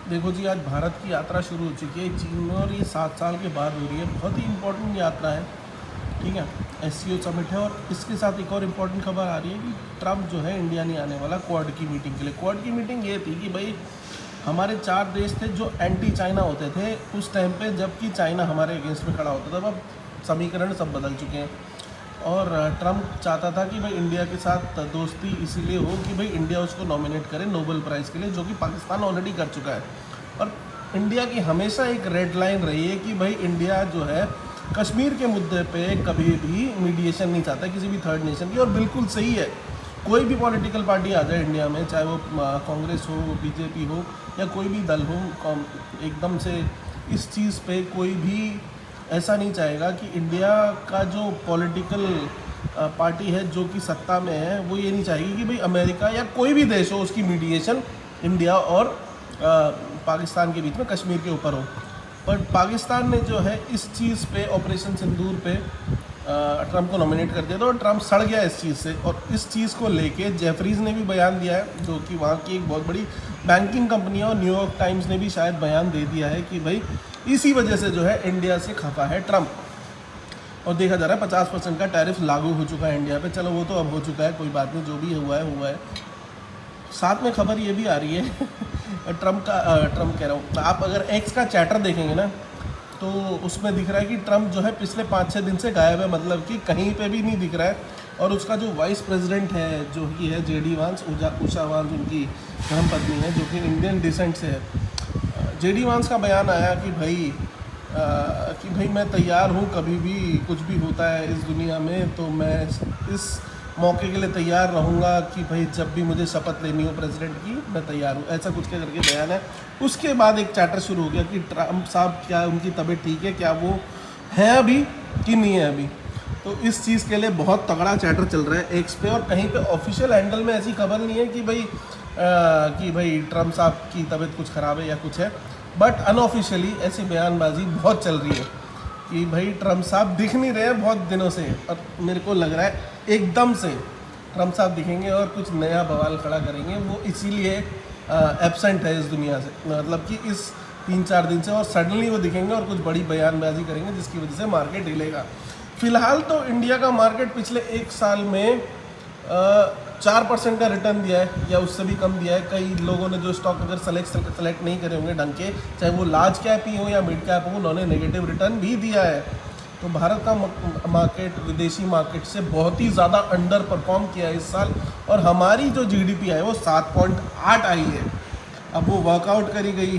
देखो जी, आज भारत की यात्रा शुरू हो चुकी है चीन में और ये 7 साल के बाद हो रही है। बहुत ही इम्पोर्टेंट यात्रा है, ठीक है। एससीओ समिट है और इसके साथ एक और इम्पोर्टेंट खबर आ रही है कि ट्रम्प जो है इंडिया नहीं आने वाला क्वाड की मीटिंग के लिए। क्वाड की मीटिंग ये थी कि भाई हमारे 4 देश थे जो एंटी चाइना होते थे उस टाइम पे, जबकि चाइना हमारे अगेंस्ट में खड़ा होता था। अब समीकरण सब बदल चुके हैं और ट्रम्प चाहता था कि भाई इंडिया के साथ दोस्ती इसीलिए हो कि भाई इंडिया उसको नॉमिनेट करे नोबेल प्राइज़ के लिए, जो कि पाकिस्तान ऑलरेडी कर चुका है। और इंडिया की हमेशा एक रेड लाइन रही है कि भाई इंडिया जो है कश्मीर के मुद्दे पे कभी भी मीडिएशन नहीं चाहता किसी भी थर्ड नेशन की। और बिल्कुल सही है, कोई भी पॉलिटिकल पार्टी आ जाए इंडिया में, चाहे वो कांग्रेस हो, बीजेपी हो या कोई भी दल हो, एकदम से इस चीज़ पे कोई भी ऐसा नहीं चाहेगा कि इंडिया का जो पॉलिटिकल पार्टी है जो कि सत्ता में है वो ये नहीं चाहेगी कि भाई अमेरिका या कोई भी देश हो उसकी मीडिएशन इंडिया और पाकिस्तान के बीच में कश्मीर के ऊपर हो। पर पाकिस्तान ने जो है इस चीज़ पे, ऑपरेशन सिंदूर पे ट्रम्प को नॉमिनेट कर दिया था और ट्रम्प सड़ गया इस चीज़ से। और इस चीज़ को लेके जेफरीज ने भी बयान दिया है, जो कि वहाँ की एक बहुत बड़ी बैंकिंग कंपनी है, और न्यूयॉर्क टाइम्स ने भी शायद बयान दे दिया है कि भाई इसी वजह से जो है इंडिया से खफा है ट्रम्प। और देखा जा रहा है 50% का टैरिफ लागू हो चुका है इंडिया पे। चलो वो तो अब हो चुका है, कोई बात नहीं, जो भी हुआ है हुआ है। साथ में खबर ये भी आ रही है ट्रम्प कह रहा हूँ, आप अगर एक्स का चैटर देखेंगे ना तो उसमें दिख रहा है कि ट्रम्प जो है पिछले 5-6 दिन से गायब है, मतलब कि कहीं पे भी नहीं दिख रहा है। और उसका जो वाइस प्रेसिडेंट है जो कि है जेडी वांस, उषा वांस उनकी धर्मपत्नी है, जो कि इंडियन डिसेंट से है। जेडी वांस का बयान आया कि भाई मैं तैयार हूँ, कभी भी कुछ भी होता है इस दुनिया में तो मैं इस मौके के लिए तैयार रहूँगा कि भाई जब भी मुझे शपथ लेनी हो प्रेसिडेंट की मैं तैयार हूँ, ऐसा कुछ के करके बयान है। उसके बाद एक चैटर शुरू हो गया कि ट्रम्प साहब क्या उनकी तबीयत ठीक है, क्या वो है अभी कि नहीं है अभी। तो इस चीज़ के लिए बहुत तगड़ा चैटर चल रहा है एक्स पे। और कहीं पे ऑफिशियल हैंडल में ऐसी खबर नहीं है कि भाई ट्रम्प साहब की तबीयत कुछ ख़राब है या कुछ है, बट अनऑफिशियली ऐसी बयानबाजी बहुत चल रही है कि भाई ट्रम्प साहब दिख नहीं रहे हैं बहुत दिनों से। और मेरे को लग रहा है एकदम से ट्रम्प साहब दिखेंगे और कुछ नया बवाल खड़ा करेंगे। वो इसीलिए एब्सेंट है इस दुनिया से, मतलब कि इस 3-4 दिन से, और सडनली वो दिखेंगे और कुछ बड़ी बयानबाजी करेंगे जिसकी वजह से मार्केट हिलेगा। फिलहाल तो इंडिया का मार्केट पिछले 1 साल में 4% का रिटर्न दिया है या उससे भी कम दिया है। कई लोगों ने जो स्टॉक अगर सेलेक्ट नहीं करे होंगे ढंग के, चाहे वो लार्ज कैप ही हो या मिड कैप हो, उन्होंने नेगेटिव रिटर्न भी दिया है। तो भारत का मार्केट विदेशी मार्केट से बहुत ही ज़्यादा अंडर परफॉर्म किया है इस साल। और हमारी जो जीडीपी है वो 7.8 आई है। अब वो वर्कआउट करी गई